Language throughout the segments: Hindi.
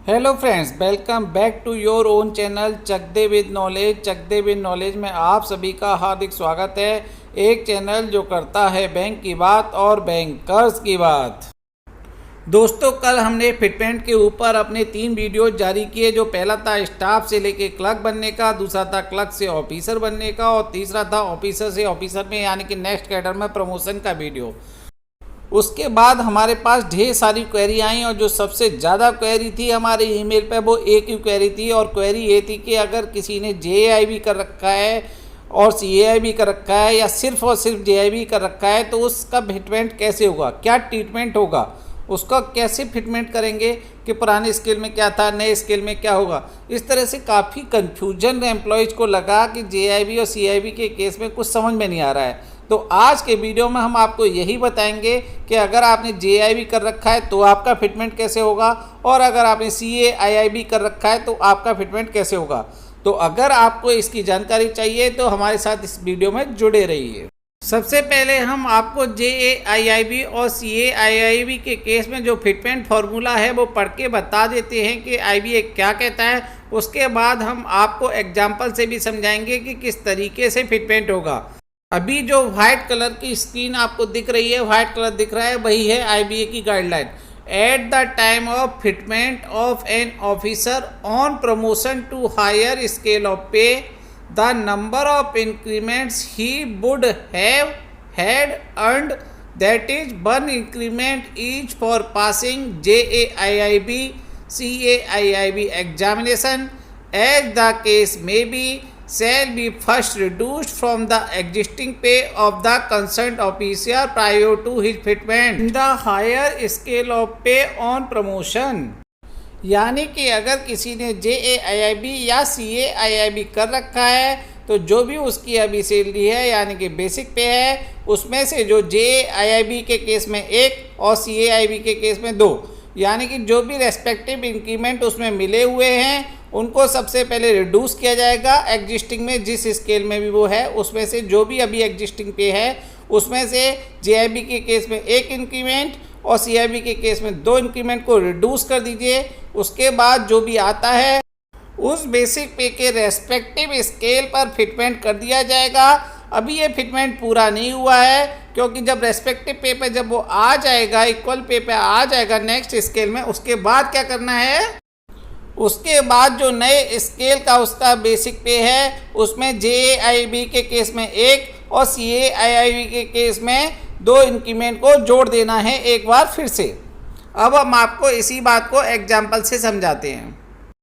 Hello friends, welcome back to your own channel Chak De with knowledge. Chak De with knowledge में आप सभी का हार्दिक स्वागत है। एक चैनल जो करता है बैंक की बात और बैंकर्स की बात। दोस्तों, कल हमने फिटमेंट के ऊपर अपने 3 वीडियो जारी किए। जो पहला था स्टाफ से लेके क्लर्क बनने का, दूसरा था क्लर्क से ऑफिसर बनने का और तीसरा था ऑफिसर से ऑफिसर में यानी कि नेक्स्ट कैडर में प्रमोशन का वीडियो। उसके बाद हमारे पास ढेर सारी क्वेरी आई और जो सबसे ज़्यादा क्वेरी थी हमारे ईमेल पे वो एक ही क्वेरी थी और क्वेरी ये थी कि अगर किसी ने JAIB कर रखा है और CAIB कर रखा है या सिर्फ और सिर्फ JAIB कर रखा है तो उसका फिटमेंट कैसे होगा, क्या ट्रीटमेंट होगा, उसका कैसे फिटमेंट करेंगे कि पुराने स्केल में क्या था, नए स्केल में क्या होगा। इस तरह से काफ़ी कन्फ्यूजन एम्प्लॉयज़ को लगा कि JAIB और CAIB के केस में कुछ समझ में नहीं आ रहा है। तो आज के वीडियो में हम आपको यही बताएंगे कि अगर आपने JAIB कर रखा है तो आपका फिटमेंट कैसे होगा और अगर आपने CAIIB कर रखा है तो आपका फिटमेंट कैसे होगा। तो अगर आपको इसकी जानकारी चाहिए तो हमारे साथ इस वीडियो में जुड़े रहिए। सबसे पहले हम आपको JAIIB और CAIIB के केस में जो फिटमेंट फार्मूला है वो पढ़ के बता देते हैं कि IBA क्या कहता है। उसके बाद हम आपको एग्जाम्पल से भी समझाएंगे कि किस तरीके से फिटमेंट होगा। अभी जो व्हाइट कलर की स्क्रीन आपको दिख रही है, व्हाइट कलर दिख रहा है, वही है IBA की guideline. At the time of fitment of an officer on promotion to higher scale of pay, the number of increments he would have had earned, that is 1 increment each for passing JAIIB CAIIB examination as the case may be, shall be first reduced from the existing pay of the concerned officer prior to his fitment in the higher scale of pay on promotion। यानी कि अगर किसी ने JAIIB या CAIIB कर रखा है तो जो भी उसकी अभी सैलरी है यानी कि बेसिक पे है उसमें से जो JAIIB के केस में 1 और CAIIB के केस में 2 यानी कि जो भी रेस्पेक्टिव इंक्रीमेंट उसमें मिले हुए हैं उनको सबसे पहले रिड्यूस किया जाएगा एग्जिस्टिंग में, जिस स्केल में भी वो है उसमें से जो भी अभी एग्जिस्टिंग पे है उसमें से JAIB के केस में 1 इंक्रीमेंट और CAIB के केस में 2 इंक्रीमेंट को रिड्यूस कर दीजिए। उसके बाद जो भी आता है उस बेसिक पे के रेस्पेक्टिव स्केल पर फिटमेंट कर दिया जाएगा। अभी ये फिटमेंट पूरा नहीं हुआ है क्योंकि जब रेस्पेक्टिव पे पे जब वो आ जाएगा, इक्वल पे पे आ जाएगा नेक्स्ट स्केल में, उसके बाद क्या करना है, उसके बाद जो नए स्केल का उसका बेसिक पे है उसमें JAIB के केस में 1 और CAIIB के केस में 2 इंक्रीमेंट को जोड़ देना है एक बार फिर से। अब हम आपको इसी बात को एग्जाम्पल से समझाते हैं।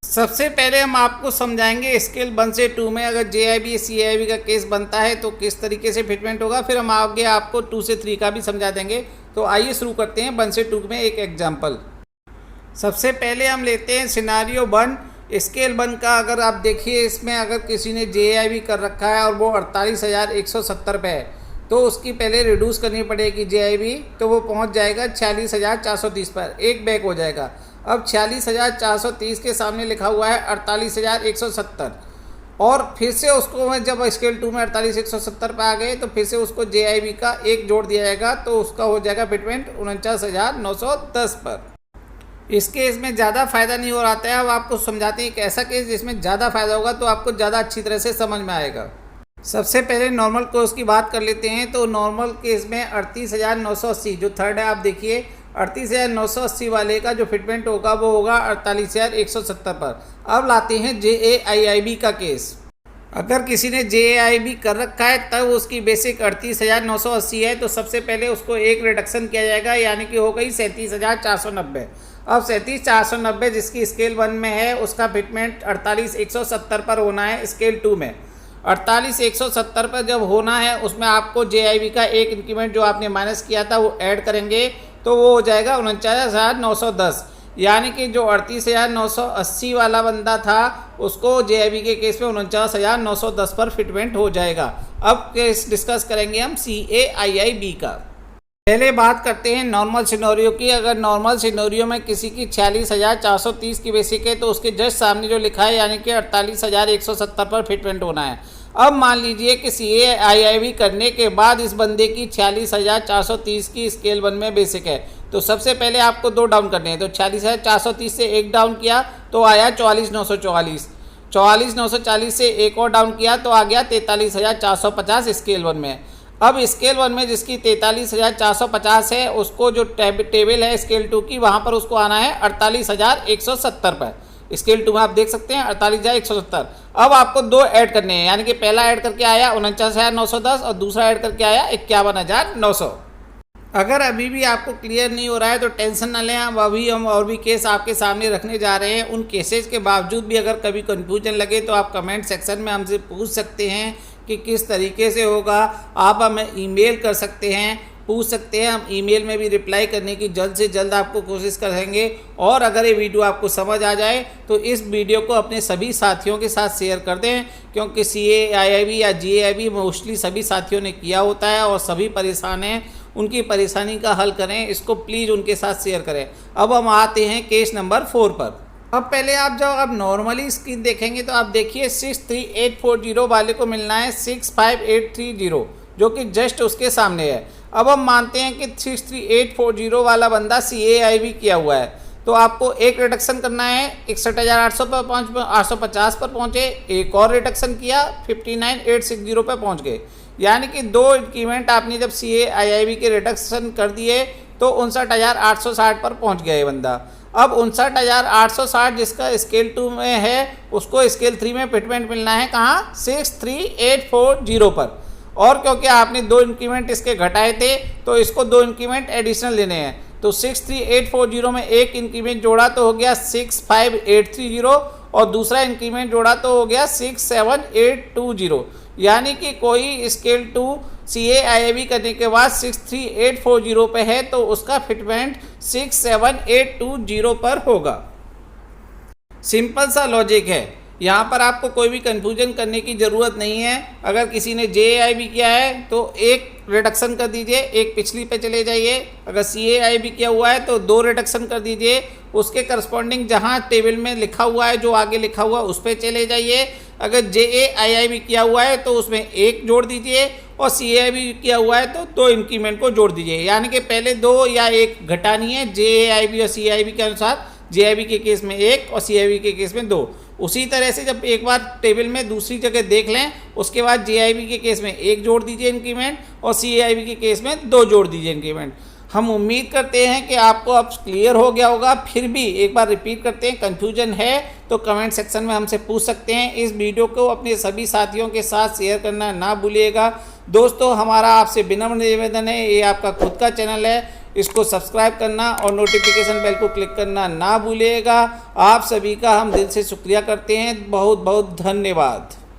सबसे पहले हम आपको समझाएंगे स्केल 1 से 2 में अगर JAIB CAIIB का केस बनता है तो किस तरीके से फिटमेंट होगा, फिर हम आगे आपको 2 से 3 का भी समझा देंगे। तो आइए शुरू करते हैं 1 से 2 में एक एग्जाम्पल। सबसे पहले हम लेते हैं सिनारियो 1 स्केल 1 का। अगर आप देखिए इसमें अगर किसी ने JAIB कर रखा है और वो 48,170 पे है तो उसकी पहले रिड्यूस करनी पड़ेगी JAIB, तो वो पहुंच जाएगा 46,430 पर, एक बैक हो जाएगा। अब 46,430 के सामने लिखा हुआ है 48,170 और फिर से उसको जब स्केल 2 में 48,170 पे आ गए तो फिर से उसको JAIB का 1 जोड़ दिया जाएगा तो उसका हो जाएगा फिटमेंट 49,910 पर। इस केस में ज़्यादा फ़ायदा नहीं हो रहा है। अब आपको समझाते हैं एक ऐसा केस जिसमें ज़्यादा फ़ायदा होगा तो आपको ज़्यादा अच्छी तरह से समझ में आएगा। सबसे पहले नॉर्मल कोर्स की बात कर लेते हैं। तो नॉर्मल केस में 38,980 जो थर्ड है, आप देखिए 38,980 वाले का जो फिटमेंट होगा वो होगा 48,170 पर। अब लाते हैं JAIIB का केस। अगर किसी ने JAIB कर रखा है तब उसकी बेसिक 38,980 है तो सबसे पहले उसको एक रिडक्शन किया जाएगा यानी कि हो गई 37,490। अब 37,490 जिसकी स्केल 1 में है उसका फिटमेंट 48,170 पर होना है स्केल 2 में। 48,170 पर जब होना है उसमें आपको JAIB का 1 इंक्रीमेंट जो आपने माइनस किया था वो ऐड करेंगे तो वो हो जाएगा 49,910 यानी कि जो 38,980 वाला बंदा था उसको JAIB के केस में 49,910 पर फिटमेंट हो जाएगा। अब केस डिस्कस करेंगे हम CAIIB का। पहले बात करते हैं नॉर्मल सिनेरियो की। अगर नॉर्मल सिनेरियो में किसी की 46,430 की बेसिक है तो उसके जस्ट सामने जो लिखा है यानी कि 48,170 पर फिटमेंट होना है। अब मान लीजिए कि CAIIB करने के बाद इस बंदे की 46,430 की स्केल 1 में बेसिक है तो सबसे पहले आपको 2 डाउन करने हैं। तो 46,430 से एक डाउन किया तो आया 44,944, 44,940 से एक और डाउन किया तो आ गया 43,450 स्केल 1 में। अब स्केल 1 में जिसकी 43,450 है उसको जो टेबल है स्केल 2 की, वहाँ पर उसको आना है 48,170 पर। स्केल 2 में आप देख सकते हैं 48,170। अब आपको 2 ऐड करने हैं, यानी कि पहला ऐड करके आया 49,910 और दूसरा ऐड करके आया 51,900। अगर अभी भी आपको क्लियर नहीं हो रहा है तो टेंशन ना लें, हम और भी केस आपके सामने रखने जा रहे हैं। उन केसेस के बावजूद भी अगर कभी कन्फ्यूजन लगे तो आप कमेंट सेक्शन में हमसे पूछ सकते हैं कि किस तरीके से होगा। आप हमें ईमेल कर सकते हैं, पूछ सकते हैं, हम ईमेल में भी रिप्लाई करने की जल्द से जल्द आपको कोशिश करेंगे। और अगर ये वीडियो आपको समझ आ जाए तो इस वीडियो को अपने सभी साथियों के साथ शेयर कर दें, क्योंकि CAIIB या GAIB मोस्टली सभी साथियों ने किया होता है और सभी परेशान हैं। उनकी परेशानी का हल करें, इसको प्लीज़ उनके साथ शेयर करें। अब हम आते हैं केस नंबर 4 पर। अब पहले आप जब आप नॉर्मली स्क्रीन देखेंगे तो आप देखिए 63840 वाले को मिलना है 65830, जो कि जस्ट उसके सामने है। अब हम मानते हैं कि 63840 वाला बंदा CAIB किया हुआ है, तो आपको एक रिडक्शन करना है 61,800 पर 850 पर पहुँचे, एक और रिडक्शन किया 59,860 पर पहुँच गए। यानी कि 2 इंक्रीमेंट आपने जब CAIIB के रिडक्शन कर दिए तो 59,860 पर पहुँच गया ये बंदा। अब 59,860 जिसका स्केल 2 में है उसको स्केल 3 में फिटमेंट मिलना है कहाँ, 63840 पर। और क्योंकि आपने 2 इंक्रीमेंट इसके घटाए थे तो इसको 2 इंक्रीमेंट एडिशनल लेने हैं। तो 63840 में एक इंक्रीमेंट जोड़ा तो हो गया 65830 और दूसरा इंक्रीमेंट जोड़ा तो हो गया 67820। यानी कि कोई स्केल 2 CAIIB करने के बाद 63840 पे है तो उसका फिटमेंट 67820 पर होगा। सिंपल सा लॉजिक है, यहाँ पर आपको कोई भी कंफ्यूजन करने की ज़रूरत नहीं है। अगर किसी ने JAIB किया है तो एक रिडक्शन कर दीजिए, एक पिछली पे चले जाइए। अगर CAIB किया हुआ है तो 2 रिडक्शन कर दीजिए, उसके करस्पॉन्डिंग जहाँ टेबल में लिखा हुआ है जो आगे लिखा हुआ है उस पर चले जाइए। अगर JAIIB किया हुआ है तो उसमें एक जोड़ दीजिए और CAIB किया हुआ है तो 2 इंक्रीमेंट को जोड़ दीजिए। यानी कि पहले 2 या 1 घटानी है JAIB और CAIB के अनुसार। JAIB के केस में 1 और CAIB के केस में 2। उसी तरह से जब एक बार टेबल में दूसरी जगह देख लें उसके बाद JAIB के केस में 1 जोड़ दीजिए इंक्रीमेंट और CAIB के केस में 2 जोड़ दीजिए इंक्रीमेंट। हम उम्मीद करते हैं कि आपको अब क्लियर हो गया होगा। फिर भी एक बार रिपीट करते हैं, कन्फ्यूजन है तो कमेंट सेक्शन में हमसे पूछ सकते हैं। इस वीडियो को अपने सभी साथियों के साथ शेयर करना ना भूलिएगा। दोस्तों, हमारा आपसे विनम्र निवेदन है, ये आपका खुद का चैनल है, इसको सब्सक्राइब करना और नोटिफिकेशन बेल को क्लिक करना ना भूलिएगा। आप सभी का हम दिल से शुक्रिया करते हैं। बहुत बहुत धन्यवाद।